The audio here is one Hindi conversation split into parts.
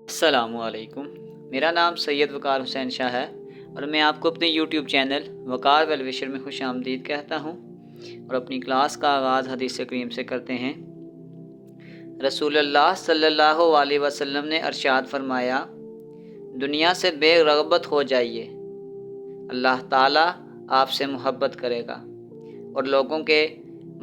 अस्सलामुअलैकुम। मेरा नाम सैयद वकार हुसैन शाह है और मैं आपको अपने यूट्यूब चैनल वकार वेलविशर में खुश आमदीद कहता हूँ। और अपनी क्लास का आगाज़ हदीस करीम से करते हैं। रसूलुल्लाह सल्लल्लाहु अलैहि वसल्लम ने अरशाद फरमाया, दुनिया से बेरग़बत हो जाइए, अल्लाह ताला आपसे मोहब्बत करेगा। और लोगों के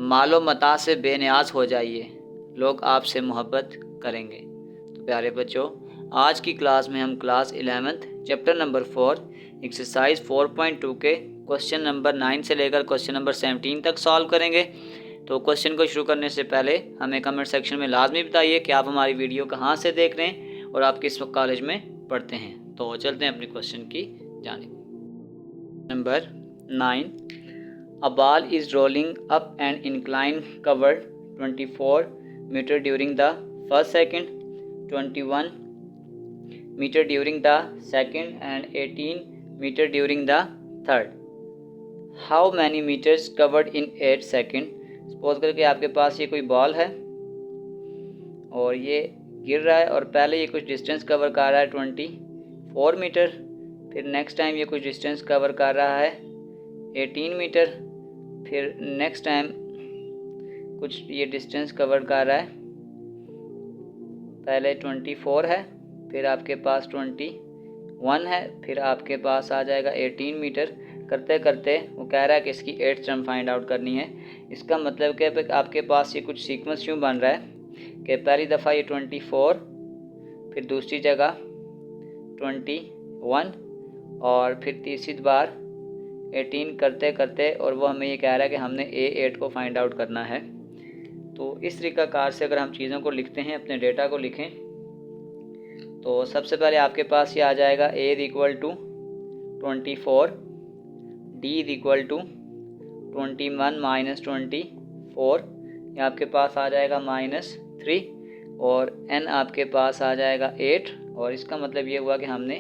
मालो मता से बेनियाज हो जाइए, लोग आपसे मोहब्बत करेंगे। तो प्यारे बच्चों, आज की क्लास में हम class 11th chapter number 4 exercise 4.2 के क्वेश्चन नंबर 9 से लेकर क्वेश्चन नंबर 17 तक सॉल्व करेंगे। तो क्वेश्चन को शुरू करने से पहले हमें कमेंट सेक्शन में लाजमी बताइए कि आप हमारी वीडियो कहाँ से देख रहे हैं और आप किस कॉलेज में पढ़ते हैं। तो चलते हैं अपने क्वेश्चन की जानिब। Number 9, a ball is rolling up an incline covered 24 meter during the first second, 21 meter during the second and 18 meter during the third. How many meters covered in 8 second? Suppose करके आपके पास ये कोई बॉल है और ये गिर रहा है और पहले ये कुछ डिस्टेंस कवर कर रहा है 24 मीटर, फिर नेक्स्ट टाइम ये कुछ डिस्टेंस कवर कर रहा है 18 मीटर, फिर नेक्स्ट टाइम कुछ ये डिस्टेंस कवर कर रहा है, पहले 24 है, फिर आपके पास 21 है, फिर आपके पास आ जाएगा 18 मीटर। करते करते वो कह रहा है कि इसकी 8th टर्म फाइंड आउट करनी है। इसका मतलब क्या है, आपके पास ये कुछ सीक्वेंस यूँ बन रहा है कि पहली दफ़ा ये 24, फिर दूसरी जगह 21 और फिर तीसरी बार 18 करते करते, और वो हमें ये कह रहा है कि हमने A8 को फाइंड आउट करना है। तो इस तरीक़ाकार से अगर हम चीज़ों को लिखते हैं, अपने डेटा को लिखें, तो सबसे पहले आपके पास ये आ जाएगा A is equal to 24, D is equal to 21 minus 24, ये आपके पास आ जाएगा -3, और N आपके पास आ जाएगा 8, और इसका मतलब ये हुआ कि हमने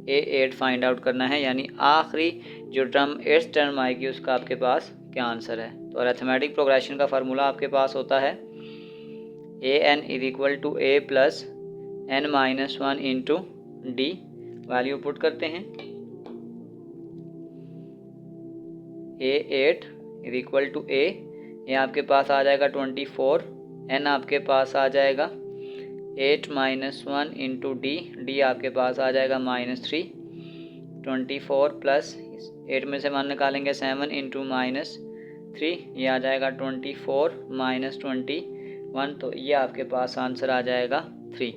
A8 फाइंड आउट करना है, यानी आखिरी जो टर्म 8th टर्म आएगी उसका आपके पास क्या आंसर है। तो अरिथमेटिक प्रोग्रेशन का फार्मूला आपके पास होता है AN is equal to A plus N-1 into D। Value put करते हैं, A8 is equal to A, ये आपके पास आ जाएगा 24, N आपके पास आ जाएगा 8 माइनस 1 इंटू D आपके पास आ जाएगा -3, 24 प्लस 8 में से 1 निकालेंगे 7 इंटू -3, ये आ जाएगा 24 माइनस 21, तो ये आपके पास आंसर आ जाएगा 3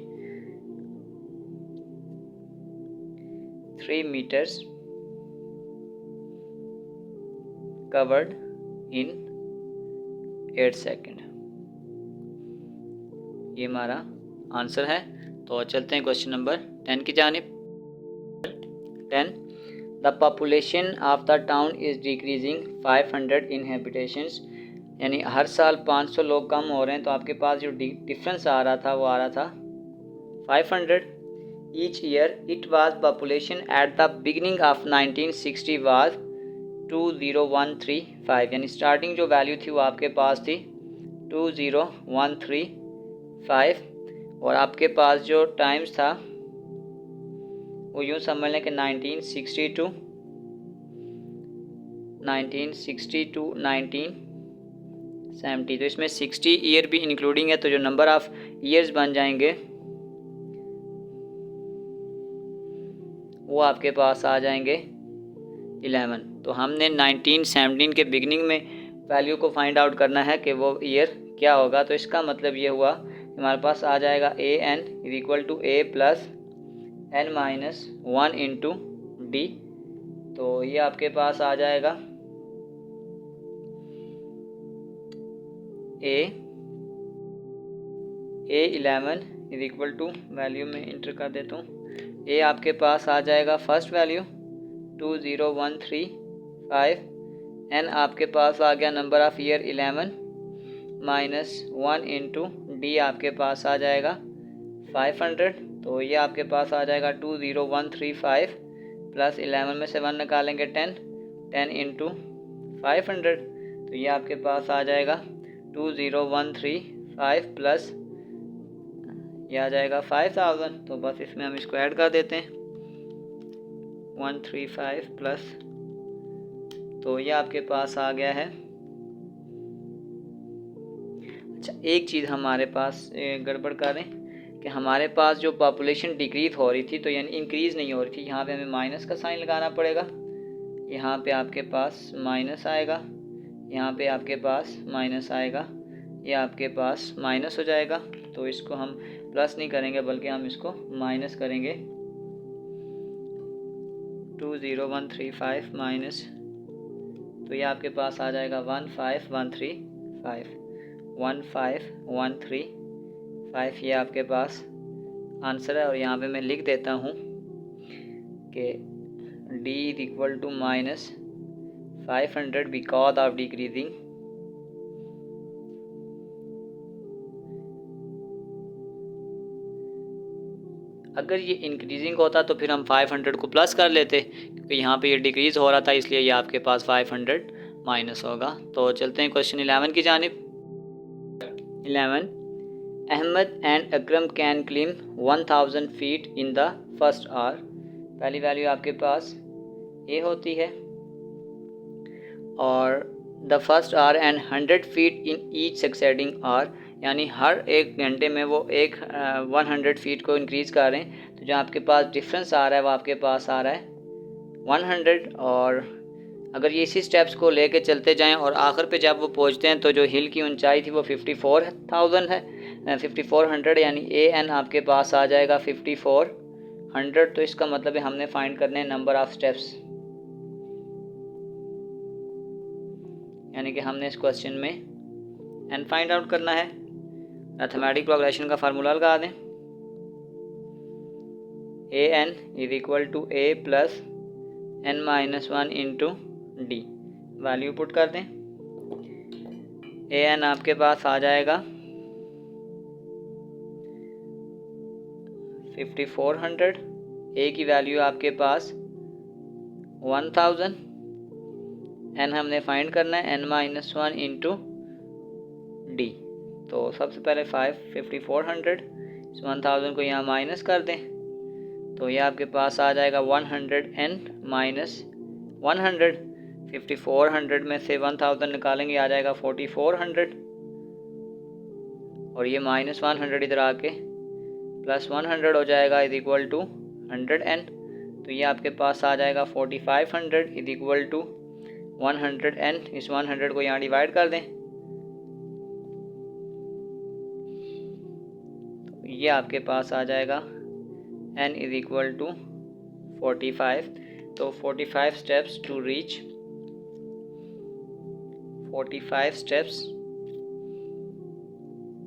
मीटर्स कवर्ड इन 8 सेकेंड, ये हमारा आंसर है। तो चलते हैं क्वेश्चन नंबर 10 की जानिब। 10, the population of the town is decreasing 500 इनहेबिटेशंस, यानी हर साल 500 लोग कम हो रहे हैं। तो आपके पास जो डिफरेंस आ रहा था वो आ रहा था 500। Each year it was population at the beginning of 1960 was 20135, यानी स्टार्टिंग जो वैल्यू थी वो आपके पास थी 20135, और आपके पास जो टाइम्स था वो यूँ समझ लें कि 1960 टू 1970, तो इसमें 60 ईयर भी इंक्लूडिंग है, तो जो नंबर ऑफ ईयर्स बन जाएंगे वो आपके पास आ जाएंगे 11। तो हमने 1917 के बिगिनिंग में वैल्यू को फाइंड आउट करना है कि वो ईयर क्या होगा। तो इसका मतलब ये हुआ कि हमारे पास आ जाएगा AN is equal to A plus N-1 into D। तो ये आपके पास आ जाएगा A11 is equal to, value में इंटर कर देता हूँ, A आपके पास आ जाएगा फर्स्ट वैल्यू 20135, N आपके पास आ गया number of year 11 -1 into D आपके पास आ जाएगा 500। तो ये आपके पास आ जाएगा 20135 प्लस 11 में से 1 निकालेंगे 10 इंटू 500, तो ये आपके पास आ जाएगा 20135 प्लस ये आ जाएगा 5000। तो बस इसमें हम इसको ऐड कर देते हैं 135 प्लस, तो ये आपके पास आ गया है। अच्छा, एक चीज़ हमारे पास गड़बड़ करें कि हमारे पास जो पॉपुलेशन डिक्रीज हो रही थी, तो यानी इंक्रीज़ नहीं हो रही थी, यहाँ पे हमें माइनस का साइन लगाना पड़ेगा। यहाँ पे आपके पास माइनस आएगा, यहाँ पे आपके पास माइनस आएगा, ये आपके पास माइनस हो जाएगा। तो इसको हम प्लस नहीं करेंगे बल्कि हम इसको माइनस करेंगे। 20135 माइनस, तो ये आपके पास आ जाएगा 15135, 15135, ये आपके पास आंसर है। और यहाँ पे मैं लिख देता हूँ कि D is equal to minus 500 because of decreasing. अगर ये इंक्रीजिंग होता तो फिर हम 500 को प्लस कर लेते, क्योंकि यहाँ पे ये डिक्रीज़ हो रहा था, इसलिए ये आपके पास 500 माइनस होगा। तो चलते हैं क्वेश्चन 11 की जानिब। 11, Ahmed and Akram can climb 1000 feet in the first hour. पहली वैल्यू आपके पास ए होती है, और the first hour and 100 feet in each succeeding hour, यानी हर एक घंटे में वो 100 फीट को इंक्रीज़ कर रहे हैं। तो जो आपके पास डिफरेंस आ रहा है वो आपके पास आ रहा है 100। और अगर ये इसी स्टेप्स को लेके चलते जाएं और आखिर पे जब वो पहुंचते हैं तो जो हिल की ऊंचाई थी वो 54,000 है, 5400, यानी ए एन आपके पास आ जाएगा 5400। तो इसका मतलब है हमने फाइंड करने हैं नंबर ऑफ स्टेप्स, यानी कि हमने इस क्वेश्चन में एन फाइंड आउट करना है। मैथमेटिक प्रोग्रेशन का फार्मूला लगा दें, a n is equal to a plus n minus 1 into D. Value put कर दें, ए एन आपके पास आ जाएगा 5400, ए की वैल्यू आपके पास 1000, एन हमने फाइंड करना है एन माइनस 1 इंटू डी। तो सबसे पहले 5400 इस 1000 को यहाँ माइनस कर दें, तो ये आपके पास आ जाएगा 100 एन माइनस 100। 5400 में से 1000 निकालेंगे आ जाएगा 4400, और ये माइनस 100 इधर आके प्लस 100 हो जाएगा इज इक्वल टू 100 एन। तो ये आपके पास आ जाएगा 4500 इज इक्वल टू 100 एन। इस 100 को यहाँ डिवाइड कर दें, तो ये आपके पास आ जाएगा n इज इक्वल टू 45। तो 45 steps to reach 45 steps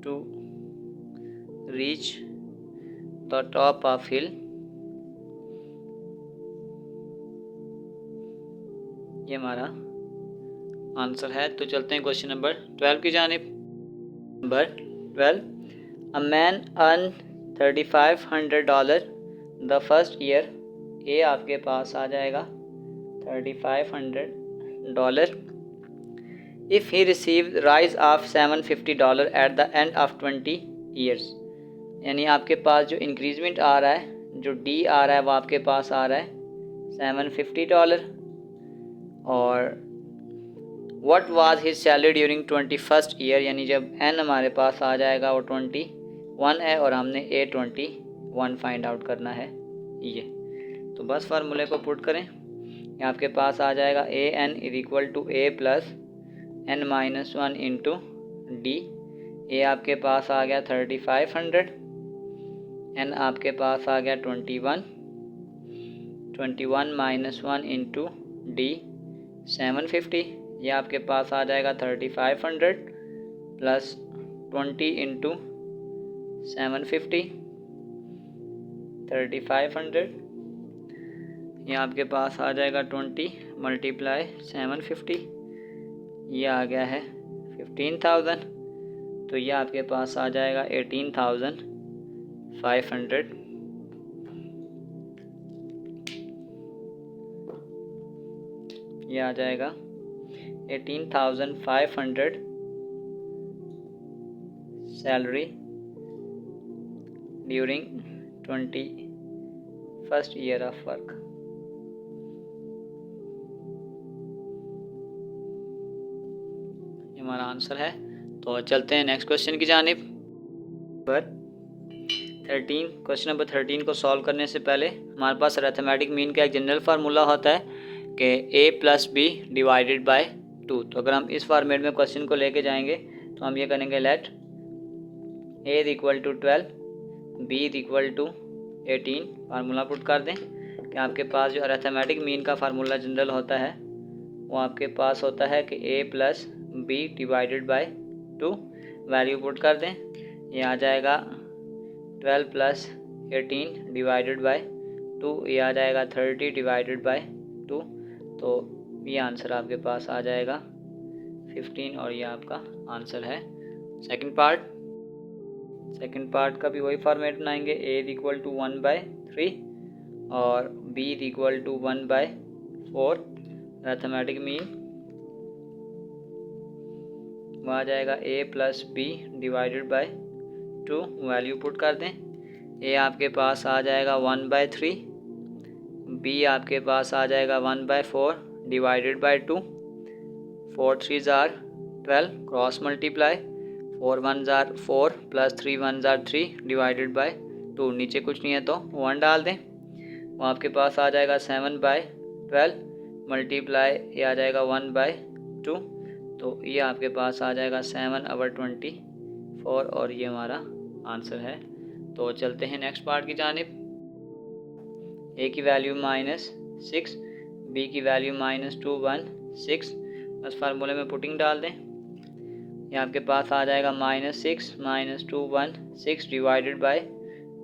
to reach the top of hill, ये हमारा आंसर है। तो चलते हैं क्वेश्चन नंबर 12 की जानिब। Number 12, a man earn $3500 the first year. A आपके पास आ जाएगा $3500 if he receive rise of $750 at the end of 20 years. यानी आपके पास जो इंक्रीजमेंट आ रहा है, जो डी आ रहा है वो आपके पास आ रहा है $750। और what was his salary during 21st year, यानी जब एन हमारे पास आ जाएगा वो 21 है और हमने A21 फाइंड आउट करना है ये। तो बस फार्मूले को पुट करें, ये आपके पास आ जाएगा a n is equal to a plus n minus 1 into d. A आपके पास आ गया 3500, एन आपके पास आ गया 21 माइनस 1 इंटू डी 750। ये आपके पास आ जाएगा 3500 प्लस 20 इंटू 750 3500। ये आपके पास आ जाएगा 20 मल्टीप्लाई 750, ये आ गया है 15,000। तो ये आपके पास आ जाएगा 18,500। ये आ जाएगा 18,500 salary during 21st year of work। ये हमारा आंसर है। तो चलते हैं नेक्स्ट क्वेश्चन की जानिब। क्वेश्चन नंबर 13 को सॉल्व करने से पहले हमारे पास अरिथमेटिक मीन का एक जनरल फार्मूला होता है कि a+b डिवाइडेड बाय 2। तो अगर हम इस फॉर्मेट में क्वेश्चन को लेके जाएंगे तो हम ये करेंगे, let a is equal to 12, b is equal to 18। Formula put कर दें कि आपके पास जो अरिथमेटिक मीन का फार्मूला जनरल होता है वो आपके पास होता है कि a+b divided by 2। Value put कर दें, ये आ जाएगा 12 + 18 डिवाइडेड बाय 2, ये आ जाएगा 30 डिवाइडेड बाय 2। तो ये आंसर आपके पास आ जाएगा 15 और ये आपका आंसर है। सेकंड पार्ट का भी वही फॉर्मेट बनाएंगे, a इज इक्वल टू 1/3 और b is equal to 1/4। Arithmetic mean वो आ जाएगा a+b divided by 2। Value put कर दें, a आपके पास आ जाएगा 1/3, b आपके पास आ जाएगा 1/4 divided by 2। 4 3s are 12, cross multiply, 4 1s are 4 + 3 1s are 3 divided by 2। नीचे कुछ नहीं है तो 1 डाल दें, वो आपके पास आ जाएगा 7/12 मल्टीप्लाई, ये आ जाएगा 1/2। तो ये आपके पास आ जाएगा 7/24 और ये हमारा आंसर है। तो चलते हैं नेक्स्ट पार्ट की जानिब। a की वैल्यू -6, b की वैल्यू -2 1 6। बस फार्मूले में पुटिंग डाल दें, ये आपके पास आ जाएगा -6 -2 1 6 डिवाइडेड बाय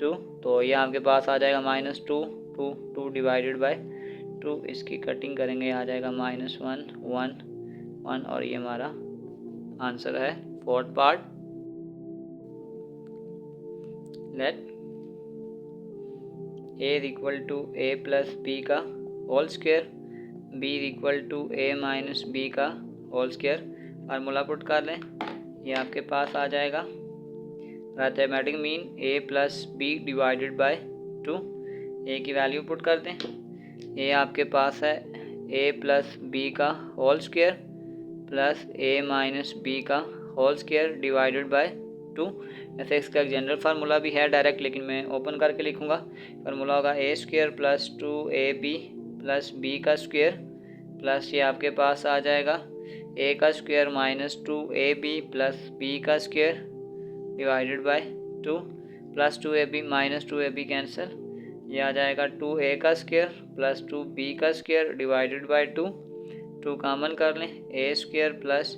2। तो ये आपके पास आ जाएगा -2 2 2 डिवाइडेड बाय 2। इसकी कटिंग करेंगे, आ जाएगा -1 1 1 और ये हमारा आंसर है। Fourth part, let a is equal to a+b का whole square, b is equal to a-b का होल स्क्वायर। फार्मूला पुट कर लें, ये आपके पास आ जाएगा arithmetic mean a+b divided by 2। a की वैल्यू पुट कर दें, a आपके पास है a+b का होल स्क्वायर प्लस a-b का होल स्क्वायर डिवाइडेड बाय 2। ऐसे इसका एक जनरल फार्मूला भी है डायरेक्ट, लेकिन मैं ओपन करके लिखूँगा। फार्मूला होगा a² + 2ab + b का स्क्वायर प्लस ये आपके पास आ जाएगा a का स्क्वायर -2ab + b का square divided by 2 + 2ab -2ab cancel, ये आ जाएगा 2a का स्क्वायर प्लस 2b का स्क्वायर डिवाइडेड बाय 2। 2 कॉमन कर लें, a² +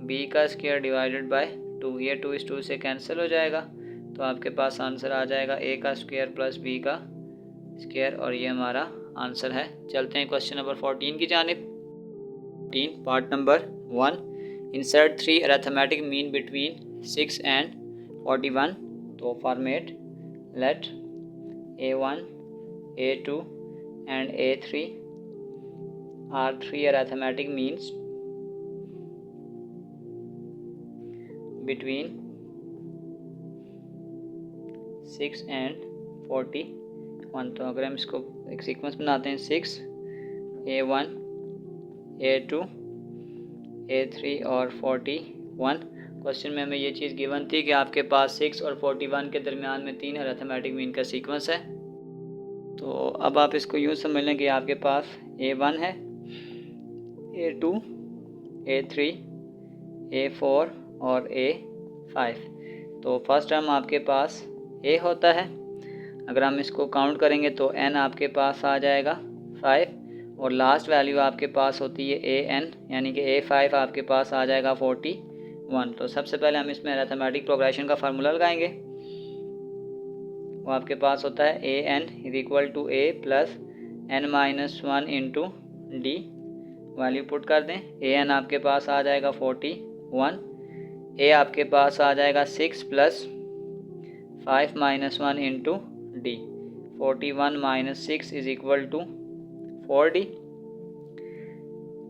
b का स्क्वायर डिवाइडेड बाय 2। ये 2 इस 2 से कैंसिल हो जाएगा, तो आपके पास आंसर आ जाएगा a का स्क्वायर प्लस b का स्क्वायर और ये हमारा आंसर है। चलते हैं क्वेश्चन नंबर 14 की जानिब। Part number 1, insert 3 arithmetic mean between 6 and 41। तो format, let a1 a2 and a3 are 3 arithmetic means between 6 and 41। तो अगर हम इसको एक सीक्वेंस बनाते हैं, 6 a1 a2 a3 और 41। क्वेश्चन में हमें ये चीज़ गिवन थी कि आपके पास 6 और 41 के दरमियान में 3 अरिथमेटिक मीन का सीक्वेंस है। तो अब आप इसको यूँ समझ लें कि आपके पास a1 है, a2 a3 a4 और a5। तो फर्स्ट टर्म आपके पास a होता है, अगर हम इसको काउंट करेंगे तो n आपके पास आ जाएगा 5 और लास्ट वैल्यू आपके पास होती है an, यानी कि a5 आपके पास आ जाएगा 41। तो सबसे पहले हम इसमें अरिथमेटिक प्रोग्रेशन का फार्मूला लगाएंगे, वो आपके पास होता है an is equal to a + n-1 into d। Value put कर दें, an आपके पास आ जाएगा 41, a आपके पास आ जाएगा 6 + 5 - 1 into d। 41 - 6 is equal to 4d।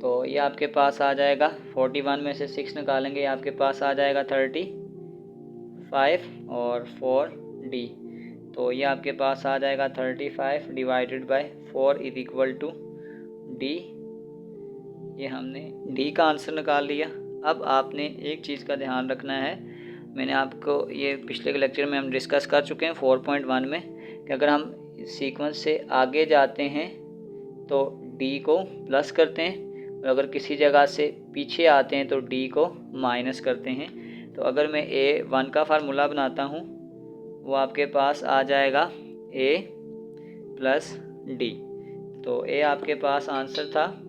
तो ये आपके पास आ जाएगा, 41 में से 6 निकालेंगे, आपके पास आ जाएगा 35 और 4d। तो ये आपके पास आ जाएगा 35 divided by 4 is equal to D. ये हमने डी का आंसर निकाल लिया। अब आपने एक चीज़ का ध्यान रखना है, मैंने आपको ये पिछले लेक्चर में हम डिस्कस कर चुके हैं 4.1 में, कि अगर हम सीक्वेंस से आगे जाते हैं तो डी को प्लस करते हैं, और अगर किसी जगह से पीछे आते हैं तो डी को माइनस करते हैं। तो अगर मैं A1 का फार्मूला बनाता हूँ, वो आपके पास आ जाएगा A प्लस डी। तो A आपके पास आंसर था,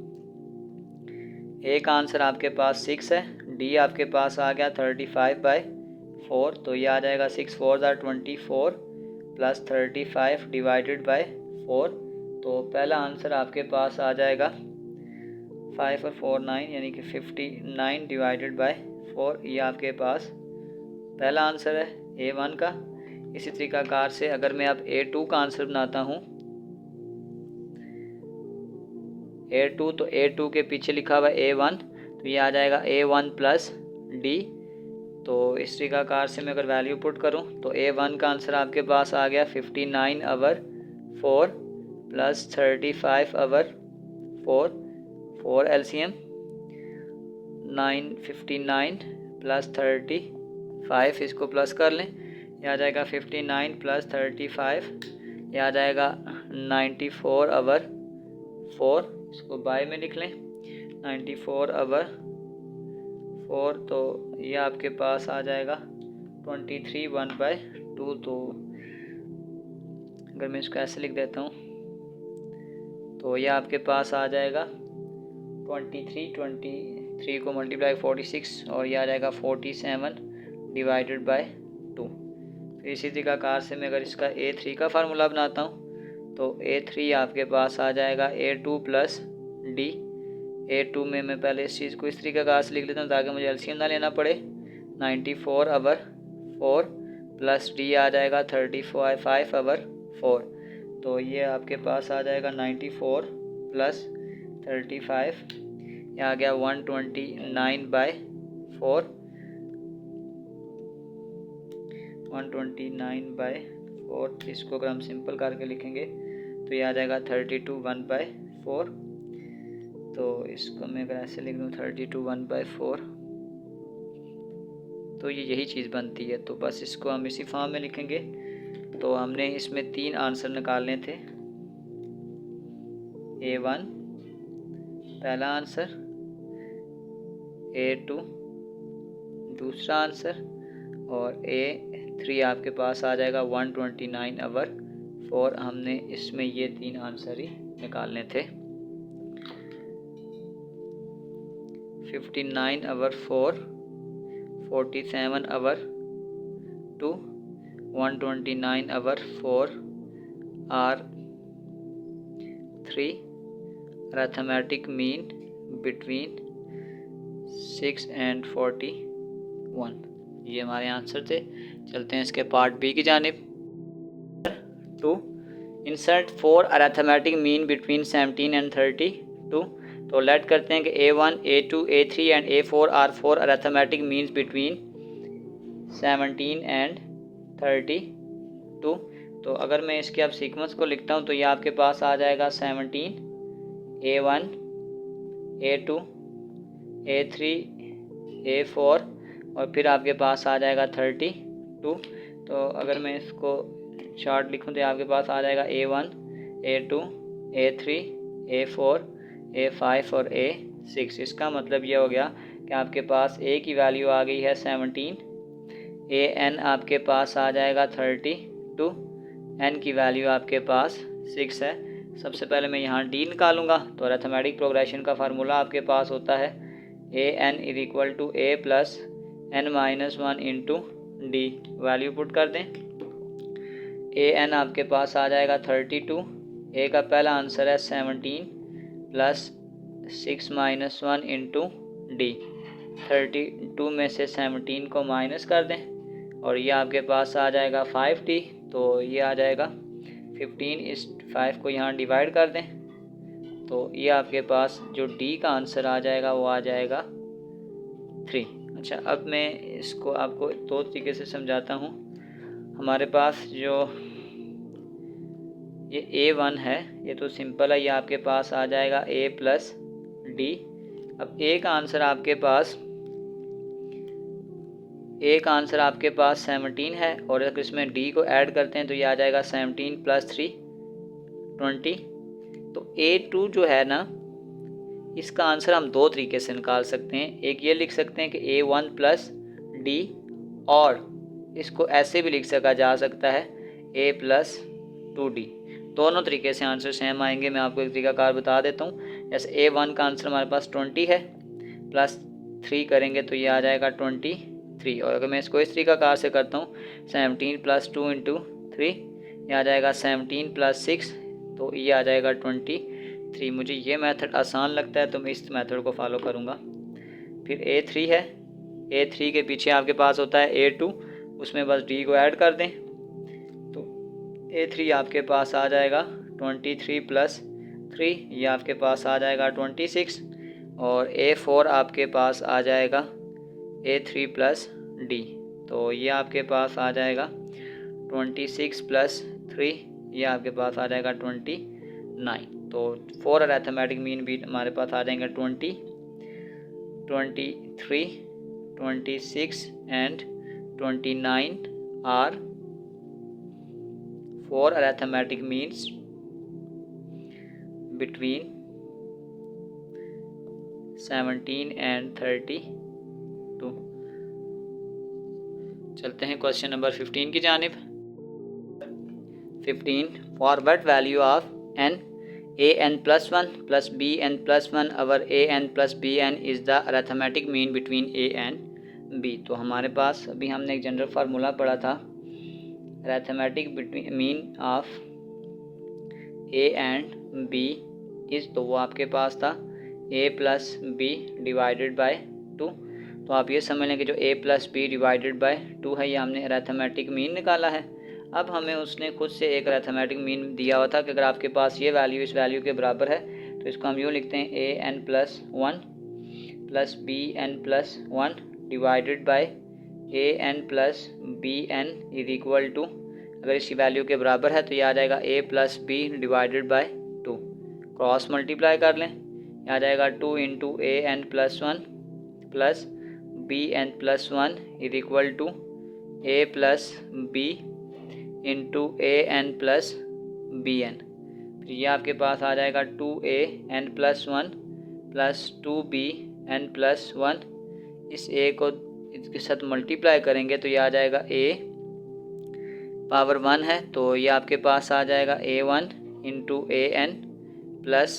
A का आंसर आपके पास 6 है, D आपके पास आ गया 35/4। तो ये आ जाएगा 6 4 24 प्लस 35 डिवाइडेड बाय 4। तो पहला आंसर आपके पास आ जाएगा 5 और 4 9, यानी कि 59 डिवाइडेड बाय 4। ये आपके पास पहला आंसर है A1 का। इसी तरीकाकार से अगर मैं अब A2 का आंसर बनाता हूँ, A2, तो A2 के पीछे लिखा हुआ है A1, तो ये आ जाएगा A1 प्लस D। तो इस तरीकाकार से मैं अगर वैल्यू पुट करूँ तो A1 का आंसर आपके पास आ गया 59/4 प्लस 35/4, 4 LCM 9, 59 प्लस 35, इसको प्लस कर लें, ये आ जाएगा 59 प्लस 35, ये आ जाएगा 94/4, इसको बाय में लिख लें 94/4। तो ये आपके पास आ जाएगा 23 1/2। तो अगर मैं इसको ऐसे लिख देता हूँ तो ये आपके पास आ जाएगा 23 को मल्टीप्लाई 46, और ये आ जाएगा 47 डिवाइडेड बाय 2। फिर इसी तरीकाकार से मैं अगर इसका A3 का फार्मूला बनाता हूँ तो A3 आपके पास आ जाएगा A2 प्लस D। A2 में मैं पहले इस चीज़ को इस तरीकाकार से लिख लेता हूँ ताकि मुझे एलसीएम ना लेना पड़े। 94/4 प्लस D आ जाएगा 35/4। तो ये आपके पास आ जाएगा 94 प्लस 35, ये आ गया 129/4, 129/4। इसको अगर हम सिंपल करके लिखेंगे तो ये आ जाएगा 32 1/4। तो इसको मैं अगर ऐसे लिख दूँ 32 1/4, तो ये यही चीज़ बनती है। तो बस इसको हम इसी फॉर्म में लिखेंगे। तो हमने इसमें 3 आंसर निकालने थे। A1 पहला आंसर, A2 दूसरा आंसर, और A3 आपके पास आ जाएगा 129/4। हमने इसमें ये 3 आंसर ही निकालने थे। 59/4, 47/2, 129/4 are 3 arithmetic mean between 6 and 41। ये हमारे आंसर थे। चलते हैं इसके पार्ट बी की जानिब। 2 insert 4 arithmetic mean between 17 and 32। तो लेट करते हैं कि A1, A2, A3 and A4 are 4 arithmetic means between 17 and 32। तो अगर मैं इसके अब सीक्वेंस को लिखता हूँ तो ये आपके पास आ जाएगा 17, A1, A2, A3, A4, और फिर आपके पास आ जाएगा 32। तो अगर मैं इसको चार्ट लिखूँ तो आपके पास आ जाएगा A1, A2, A3, A4, A5 और A6। इसका मतलब ये हो गया कि आपके पास A की वैल्यू आ गई है 17, AN आपके पास आ जाएगा 32, N की वैल्यू आपके पास 6 है। सबसे पहले मैं यहाँ D निकालूंगा। तो अरिथमेटिक प्रोग्रेशन का फार्मूला आपके पास होता है AN is equal to A plus N-1 into D। Value put कर दें। AN आपके पास आ जाएगा 32, A का पहला आंसर है 17 प्लस 6-1 इंटू D। 32 में से 17 को माइनस कर दें और ये आपके पास आ जाएगा 5D। तो ये आ जाएगा 15, इस 5 को यहाँ डिवाइड कर दें तो ये आपके पास जो D का आंसर आ जाएगा वो आ जाएगा 3। अच्छा, अब मैं इसको आपको दो तरीके से समझाता हूँ। हमारे पास जो ये A1 है, ये तो सिंपल है, ये आपके पास आ जाएगा A प्लस डी। अब एक आंसर आपके पास 17 है, और अगर इसमें डी को ऐड करते हैं तो ये आ जाएगा 17 प्लस 3 20। तो A2 जो है ना, इसका आंसर हम दो तरीके से निकाल सकते हैं। एक ये लिख सकते हैं कि A1 प्लस डी, और इसको ऐसे भी लिख सका जा सकता है A प्लस 2D। दोनों तरीके से आंसर सेम आएंगे। मैं आपको एक तरीकाकार बता देता हूँ। जैसे A1 का आंसर हमारे पास 20 है, प्लस 3 करेंगे तो ये आ जाएगा 23। और अगर मैं इसको इस तरीकाकार से करता हूँ 17 प्लस 2 इंटू 3, ये आ जाएगा 17 प्लस 6, तो ये आ जाएगा 23। मुझे ये मेथड आसान लगता है तो मैं इस मेथड को फॉलो करूँगा। फिर A3 है, A3 के पीछे आपके पास होता है A2, उसमें बस D को ऐड कर दें तो A3 आपके पास आ जाएगा 23 प्लस 3, ये आपके पास आ जाएगा 26। और A4 आपके पास आ जाएगा A3 प्लस D, तो ये आपके पास आ जाएगा 26 प्लस 3, ये आपके पास आ जाएगा 29। तो 4 अरिथमेटिक मीन भी हमारे पास आ जाएंगे 20, 23, 26 and 29 are 4 arithmetic means between 17 and 32। चलते हैं क्वेश्चन नंबर 15 की जानिब। 15 for what value of n an plus 1 plus bn plus 1 our an plus bn is the arithmetic mean between a and b। तो हमारे पास अभी हमने एक जनरल फार्मूला पढ़ा था, arithmetic mean of a and b is, तो वो आपके पास था a plus B divided by 2। तो आप ये समझ लें कि जो a plus B divided by 2 है, ये हमने अरिथमेटिक मीन निकाला है। अब हमें उसने खुद से एक अरिथमेटिक मीन दिया हुआ था कि अगर आपके पास ये वैल्यू इस वैल्यू के बराबर है तो इसको हम यूँ लिखते हैं an plus 1 plus bn plus 1 divided by an plus bn is equal to, अगर इसी वैल्यू के बराबर है तो ये आ जाएगा a plus B divided by 2। Cross multiply कर लें, आ जाएगा 2 into an plus 1 plus bn plus 1 is equal to a plus b into an plus bn। ये आपके पास आ जाएगा 2an plus 1 plus 2bn plus 1। इस a को इसके साथ मल्टीप्लाई करेंगे तो ये आ जाएगा a पावर 1 है, तो ये आपके पास आ जाएगा a1 into an plus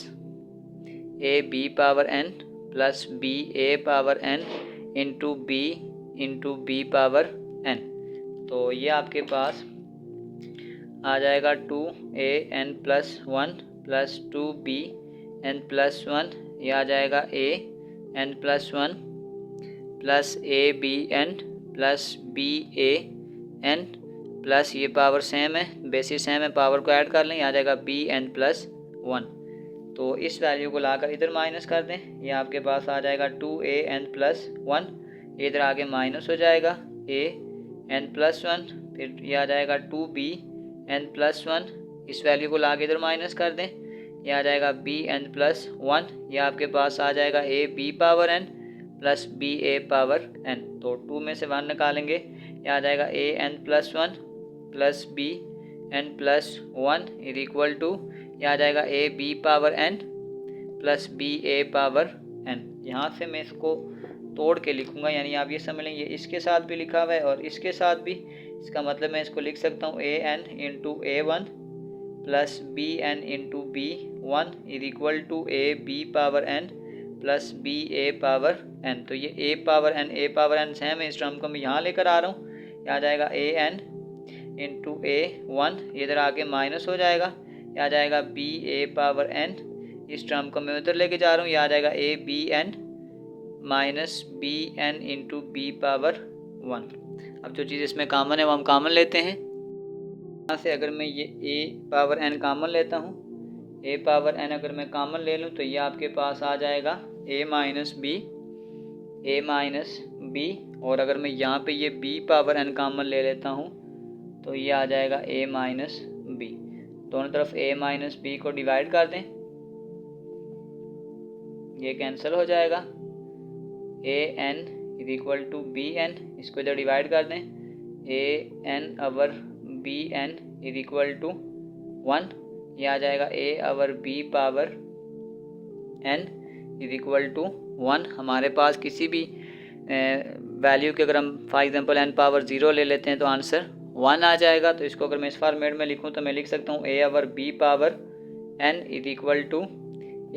a b power n plus b a power n into b power n। तो ये आपके पास आ जाएगा 2an plus 1 plus 2bn plus 1, ये आ जाएगा an plus 1 plus abn plus ban plus, ये पावर सेम है, बेसिस सेम है, पावर को ऐड कर लें, ये आ जाएगा bn प्लस 1। तो इस वैल्यू को लाकर इधर माइनस कर दें, ये आपके पास आ जाएगा 2an प्लस 1, इधर आगे माइनस हो जाएगा an प्लस 1, फिर ये आ जाएगा 2bn प्लस 1, इस वैल्यू को लाके इधर माइनस कर दें, ये आ जाएगा bn प्लस 1, ये आपके पास आ जाएगा a b power n plus b a power n। तो 2 में से 1 निकालेंगे, ये आ जाएगा an plus 1 plus bn plus 1 is equal to, ये आ जाएगा a b power n plus b a power n। यहाँ से मैं इसको तोड़ के लिखूँगा, यानी आप ये समझ लें ये इसके साथ भी लिखा हुआ है और इसके साथ भी। इसका मतलब मैं इसको लिख सकता हूँ an into a1 plus bn into b1 is equal to a b power n plus b a power n। तो ये a पावर n सेम है, इस टर्म को मैं यहाँ लेकर आ रहा हूँ, ये आ जाएगा an इंटू a1, इधर आके माइनस हो जाएगा, ये आ जाएगा b a पावर n, इस टर्म को मैं उधर लेके जा रहा हूँ, ये आ जाएगा a b n minus B N into B power 1। अब जो चीज़ इसमें कॉमन है वो हम कॉमन लेते हैं। यहाँ से अगर मैं ये a पावर n कॉमन लेता हूँ, a पावर n अगर मैं कॉमन ले लूँ तो ये आपके पास आ जाएगा a माइनस बी, और अगर मैं यहाँ पे ये b पावर n कॉमन ले लेता हूँ तो ये आ जाएगा a माइनस बी। दोनों तरफ a माइनस बी को डिवाइड कर दें, ये कैंसिल हो जाएगा। a n is equal to B N, इसको इधर डिवाइड कर दें, a n over b n is equal to 1, ये आ जाएगा a over b power n is equal to 1। हमारे पास किसी भी वैल्यू के अगर हम फॉर एग्जांपल n पावर 0 ले लेते हैं तो आंसर 1 आ जाएगा। तो इसको अगर मैं इस फॉर्मेट में लिखूं तो मैं लिख सकता हूँ a over b power n is equal to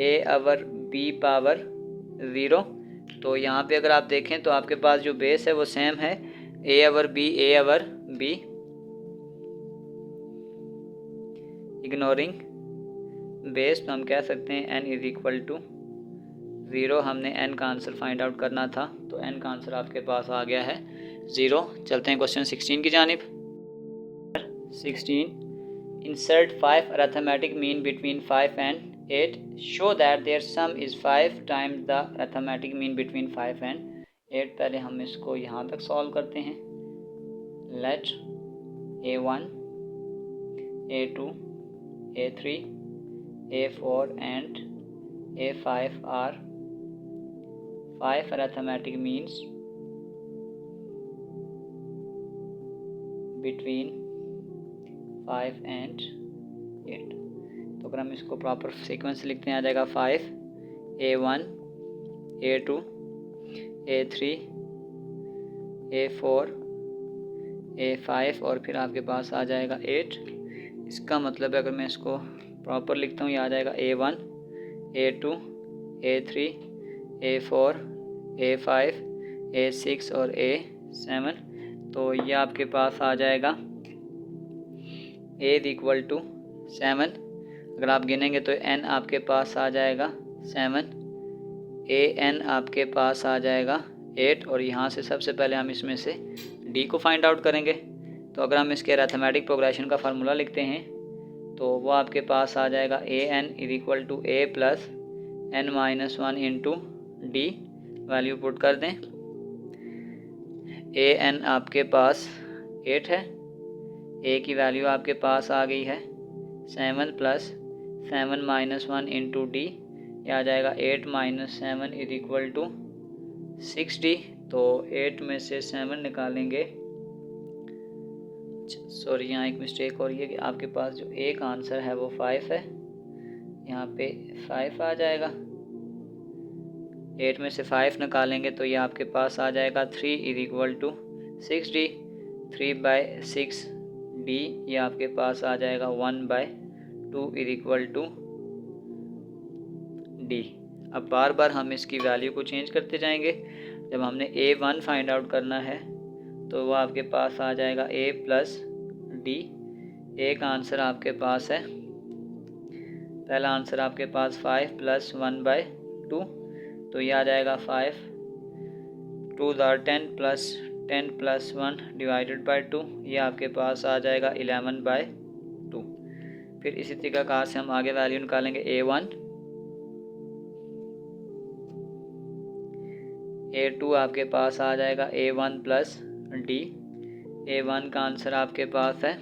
a over b power 0। तो यहाँ पे अगर आप देखें तो आपके पास जो बेस है वो सेम है, a over b ignoring base, तो हम कह सकते हैं n इज इक्वल टू 0। हमने n का आंसर फाइंड आउट करना था, तो n का आंसर आपके पास आ गया है 0। चलते हैं क्वेश्चन 16 की जानिब। 16, insert 5 arithmetic mean between 5 and 8, show that their sum is 5 times the arithmetic mean between 5 and 8। पहले हम इसको यहाँ तक सॉल्व करते हैं। let a1 a2 a3 a4 and a5 are 5 arithmetic means between 5 and 8। तो अगर हम इसको प्रॉपर सीक्वेंस लिखते हैं आ जाएगा 5 a1 a2 a3 a4 a5 और फिर आपके पास आ जाएगा 8। इसका मतलब है अगर मैं इसको प्रॉपर लिखता हूँ ये आ जाएगा a1 a2 a3 a4 a5 a6 और a7। तो ये आपके पास आ जाएगा a इज इक्वल टू 7। अगर आप गिनेंगे तो n आपके पास आ जाएगा 7, an आपके पास आ जाएगा 8 और यहाँ से सबसे पहले हम इसमें से d को फाइंड आउट करेंगे। तो अगर हम इसके अरिथमेटिक प्रोग्रेशन का फार्मूला लिखते हैं तो वो आपके पास आ जाएगा an is equal to a plus n minus 1 into D. Value put कर दें, an आपके पास 8 है, a की वैल्यू आपके पास आ गई है 7 प्लस 7 माइनस 1 इंटू डी, ये आ जाएगा 8 माइनस 7 इज इक्वल टू 60। तो 8 में से 7 निकालेंगे, सॉरी यहाँ एक मिस्टेक हो रही है कि आपके पास जो एक आंसर है वो 5 है, यहाँ पे 5 आ जाएगा। 8 में से 5 निकालेंगे तो ये आपके पास आ जाएगा 3 is equal to 6d। 3/6 d ये आपके पास आ जाएगा 1/2 इज इक्वल टू d। अब बार बार हम इसकी वैल्यू को चेंज करते जाएंगे। जब हमने a1 फाइंड आउट करना है तो वो आपके पास आ जाएगा a प्लस d। एक आंसर आपके पास है, पहला आंसर आपके पास 5 प्लस 1/2, तो ये आ जाएगा 5 2 10 प्लस 10 प्लस 1 डिवाइडेड बाई 2, ये आपके पास आ जाएगा 11/2। फिर इसी तरीक़ाकार से हम आगे वैल्यू निकालेंगे a1 a2 आपके पास आ जाएगा a1 प्लस d। a1 का आंसर आपके पास है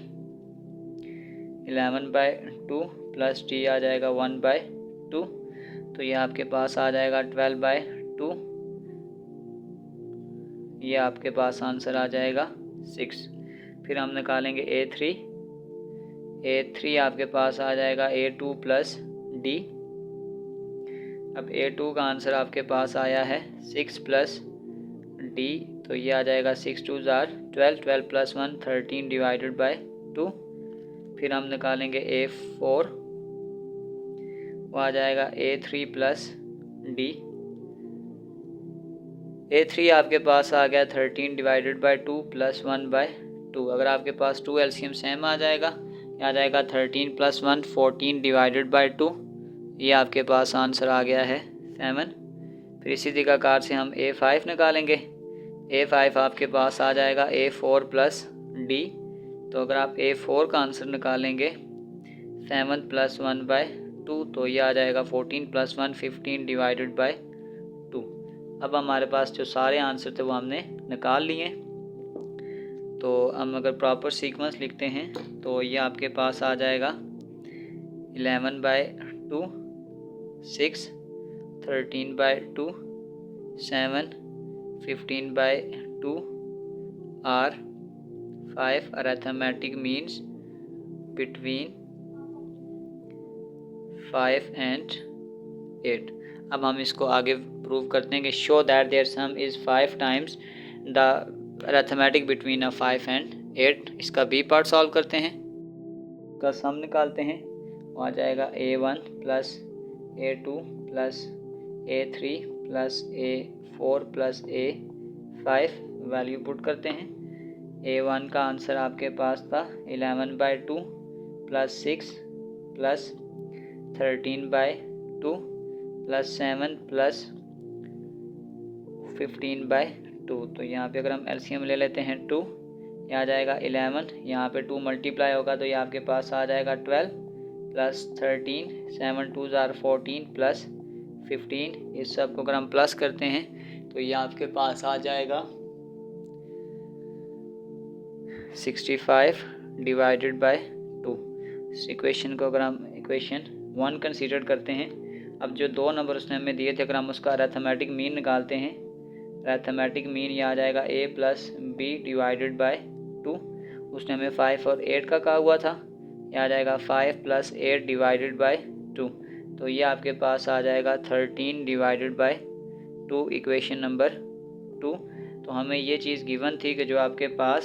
11/2 प्लस d आ जाएगा 1/2, तो ये आपके पास आ जाएगा 12/2, ये आपके पास आंसर आ जाएगा 6। फिर हम निकालेंगे a3 आपके पास आ जाएगा a2 प्लस d। अब a2 का आंसर आपके पास आया है 6 प्लस d, तो ये आ जाएगा 6 2 12, 12 प्लस 1 13 डिवाइडेड बाई 2। फिर हम निकालेंगे a4, वो आ जाएगा a3 प्लस d। a3 आपके पास आ गया 13 डिवाइडेड बाई 2 प्लस 1/2। अगर आपके पास 2 एलसीएम सेम आ जाएगा, आ जाएगा 13 प्लस 1 14 डिवाइडेड बाई 2, ये आपके पास आंसर आ गया है 7। फिर इसी तरीक़ाकार से हम a5 निकालेंगे। a5 आपके पास आ जाएगा a4 प्लस d। तो अगर आप a4 का आंसर निकालेंगे 7 प्लस 1/2, तो ये आ जाएगा 14 प्लस 1 15 डिवाइडेड बाई 2। अब हमारे पास जो सारे आंसर थे वो हमने निकाल लिए। तो हम अगर प्रॉपर सीक्वेंस लिखते हैं तो ये आपके पास आ जाएगा 11/2 6, 13/2 7, 15/2 R 5. Arithmetic means between 5 and 8. अब हम इसको आगे प्रूव करते हैं कि show that there sum is 5 times the arithmetic between a 5 and 8. इसका बी पार्ट सॉल्व करते हैं, का सम निकालते हैं. वो आ जाएगा A1 plus A2 plus A3 plus A4 plus A5. Value put करते हैं. A1 का आंसर आपके पास था 11/2 प्लस 6 प्लस 13/2 प्लस 7 प्लस 15/2. तो यहाँ पे अगर हम एलसीएम ले लेते हैं 2, यहाँ आ जाएगा 11. यहाँ पे 2 मल्टीप्लाई होगा तो ये आपके पास आ जाएगा 12 प्लस 13, 7 2s are 14 प्लस 15. इस सब को अगर हम प्लस करते हैं तो ये आपके पास आ जाएगा 65 डिवाइडेड बाय 2. इस इक्वेशन को अगर हम इक्वेशन 1 कंसीडर करते हैं. अब जो 2 नंबर उसने हमें दिए थे, अगर हम उसका अरिथमेटिक मीन निकालते हैं, अरिथमेटिक मीन ये आ जाएगा a plus B divided by 2. उसने हमें 5 और 8 का कहा हुआ था. ये आ जाएगा 5 प्लस 8 डिवाइडेड बाय 2. तो ये आपके पास आ जाएगा 13 डिवाइडेड बाय 2, इक्वेशन नंबर 2. तो हमें ये चीज़ गिवन थी कि जो आपके पास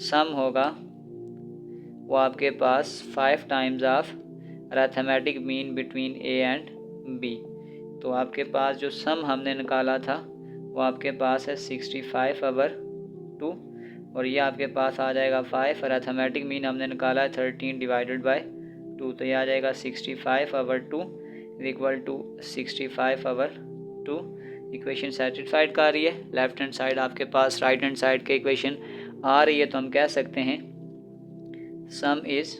सम होगा वो आपके पास 5 times of arithmetic mean between a and b. तो आपके पास जो सम हमने निकाला था वो आपके पास है 65/2 और ये आपके पास आ जाएगा 5. अरिथमेटिक मीन हमने निकाला है 13 डिवाइडेड बाय 2. तो ये आ जाएगा 65/2 इक्वल टू 65/2. इक्वेशन सेटिस्फाइड का आ रही है. लेफ्ट हैंड साइड आपके पास राइट हैंड साइड के इक्वेशन आ रही है, तो हम कह सकते हैं सम is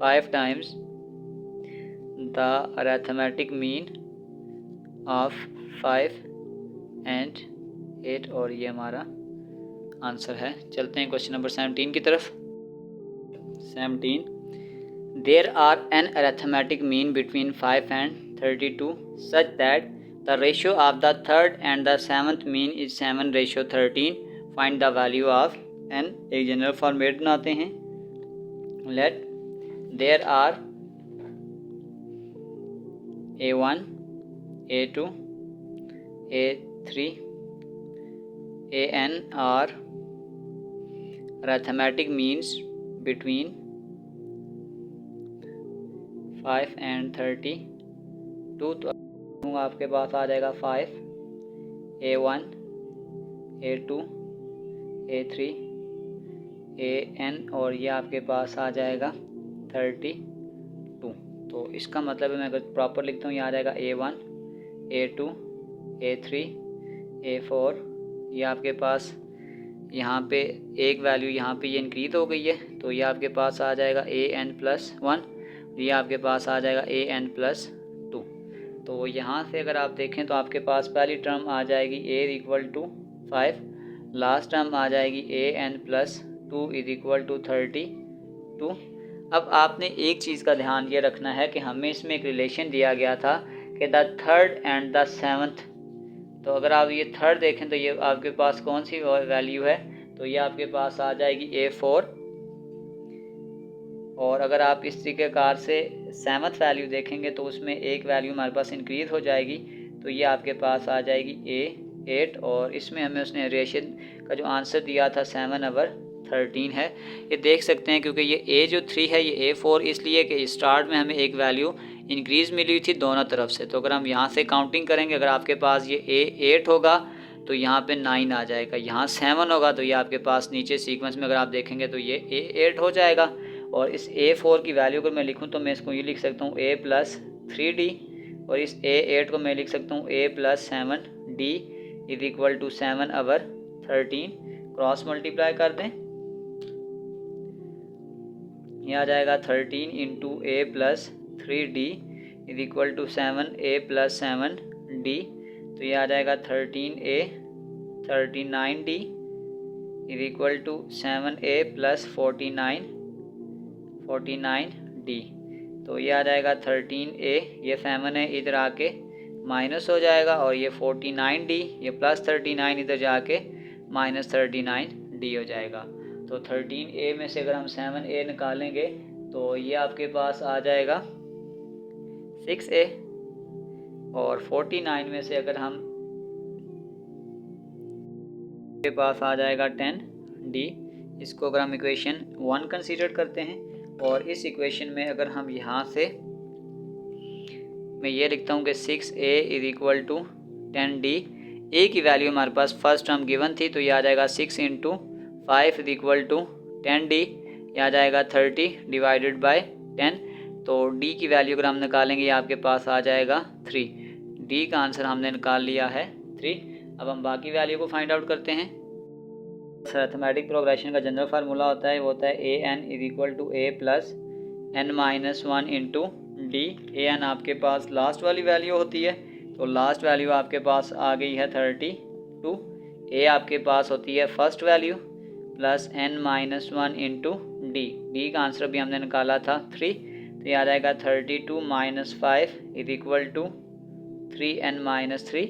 5 times the arithmetic mean of 5 and 8 और ये हमारा आंसर है. चलते हैं क्वेश्चन नंबर 17 की तरफ. 17. There are N arithmetic mean between 5 and 32 such that the ratio of the third and the seventh mean is 7:13. Find the value of N. एक जनरल फॉर्मेट बनाते हैं. Let there are A1 A2 A3 AN are arithmetic means between 5 and 32. तो आपके पास आ जाएगा 5 A1 A2 A3 AN और ये आपके पास आ जाएगा 32. तो इसका मतलब है, मैं अगर प्रॉपर लिखता हूँ, ये आ जाएगा A1 A2 A3 A4. ये आपके पास यहाँ पे एक वैल्यू यहाँ पे ये इंक्रीज हो गई है, तो ये आपके पास आ जाएगा AN+1. ये आपके पास आ जाएगा AN+2. तो यहाँ से अगर आप देखें तो आपके पास पहली टर्म आ जाएगी A = 5, लास्ट टर्म आ जाएगी AN+2 = 32. अब आपने एक चीज़ का ध्यान ये रखना है कि हमें इसमें एक रिलेशन दिया गया था कि the third and the seventh. तो अगर आप ये थर्ड देखें तो ये आपके पास कौन सी वैल्यू है, तो ये आपके पास आ जाएगी A4. और अगर आप इस तरीक़ेकार से सेवन्थ वैल्यू देखेंगे तो उसमें एक वैल्यू हमारे पास इंक्रीज़ हो जाएगी, तो ये आपके पास आ जाएगी A8. और इसमें हमें उसने रेशियो का जो आंसर दिया था 7/13 है. ये देख सकते हैं क्योंकि ये A जो 3 है ये A4 इसलिए कि स्टार्ट में हमें एक वैल्यू इंक्रीज़ मिली हुई थी दोनों तरफ से. तो अगर हम यहाँ से काउंटिंग करेंगे, अगर आपके पास ये A8 होगा तो यहाँ पे 9 आ जाएगा, यहाँ 7 होगा तो ये आपके पास नीचे सीक्वेंस में अगर आप देखेंगे तो ये A8 हो जाएगा. और इस A4 की वैल्यू अगर मैं लिखूँ तो मैं इसको ये लिख सकता हूँ A+3D और इस A8 को मैं लिख सकता हूँ A+7D = 7/13. क्रॉस मल्टीप्लाई कर दें, ये आ जाएगा 13 × A+3D = 7A+7D. तो ये आ जाएगा 13A 39D = 7A+49 49D। तो ये आ जाएगा 13A, ये 7 है इधर आके माइनस हो जाएगा, और ये 49D, ये प्लस 39 इधर जाके माइनस 39D हो जाएगा। तो 13A में से अगर हम 7A निकालेंगे तो ये आपके पास आ जाएगा 6A, और 49 में से अगर हम के पास आ जाएगा 10D। इसको अगर हम इक्वेशन 1 कंसीडर करते हैं, और इस इक्वेशन में अगर हम यहाँ से मैं ये लिखता हूँ कि 6A is equal to 10D। ए की वैल्यू हमारे पास फर्स्ट टर्म गिवन थी, तो ये आ जाएगा 6 into 5 is equal to 10D। ये आ जाएगा 30 डिवाइडेड बाय 10। तो D की वैल्यू अगर हम निकालेंगे ये आपके पास आ जाएगा 3। D का आंसर हमने निकाल लिया है 3। अब हम बाकी वैल्यू को फाइंड आउट करते हैं। अरिथमेटिक प्रोग्रेशन का जनरल फार्मूला होता है, वो होता है AN is equal to A plus N minus 1 into D। AN आपके पास लास्ट वाली वैल्यू होती है, तो लास्ट वैल्यू आपके पास आ गई है 32। A आपके पास होती है first value plus N minus 1 into D। D का आंसर भी हमने निकाला था 3, तो ये आ जाएगा 32 minus 5 is equal to 3N minus 3।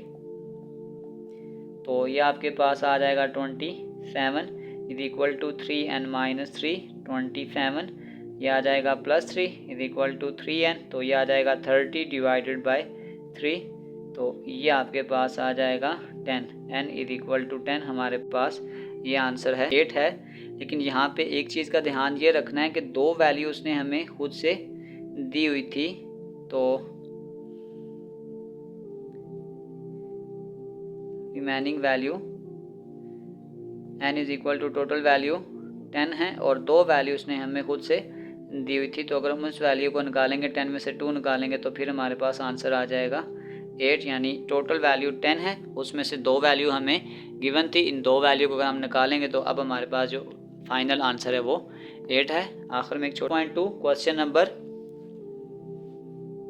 तो ये आपके पास आ जाएगा 27 is equal to 3N minus 3, 27। ये आ जाएगा plus 3 is equal to 3N, तो ये आ जाएगा 30 डिवाइडेड बाय 3। तो ये आपके पास आ जाएगा 10। N इज इक्वल टू 10 हमारे पास ये आंसर है 8 है। लेकिन यहाँ पे एक चीज़ का ध्यान ये रखना है कि दो वैल्यू उसने हमें खुद से दी हुई थी, तो remaining value N is equal to total value 10 है, और दो वैल्यू उसने हमें खुद से दी हुई थी। तो अगर हम उस वैल्यू को निकालेंगे, 10 में से 2 निकालेंगे, तो फिर हमारे पास आंसर आ जाएगा 8। यानी टोटल वैल्यू 10 है, उसमें से दो वैल्यू हमें गिवन थी। इन दो वैल्यू को अगर हम निकालेंगे तो अब हमारे पास जो फाइनल आंसर है वो 8 है। आखिर में एक छोटा पॉइंट 2 क्वेश्चन नंबर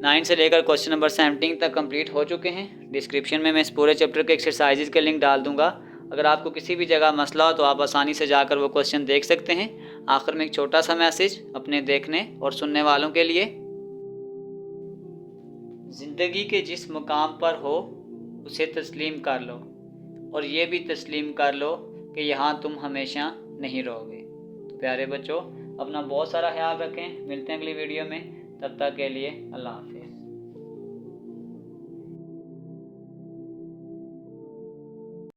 9 से लेकर क्वेश्चन नंबर 17 तक कंप्लीट हो चुके हैं। डिस्क्रिप्शन में मैं इस पूरे चैप्टर के एक्सरसाइजेज के लिंक डाल दूंगा। अगर आपको किसी भी जगह मसला हो तो आप आसानी से जाकर वो क्वेश्चन देख सकते हैं। आखिर में एक छोटा सा मैसेज अपने देखने और सुनने वालों के लिए, ज़िंदगी के जिस मुकाम पर हो उसे तस्लीम कर लो, और ये भी तस्लीम कर लो कि यहाँ तुम हमेशा नहीं रहोगे। तो प्यारे बच्चों, अपना बहुत सारा ख्याल रखें। मिलते हैं अगली वीडियो में, तब तक के लिए अल्लाह हाफ़िज़।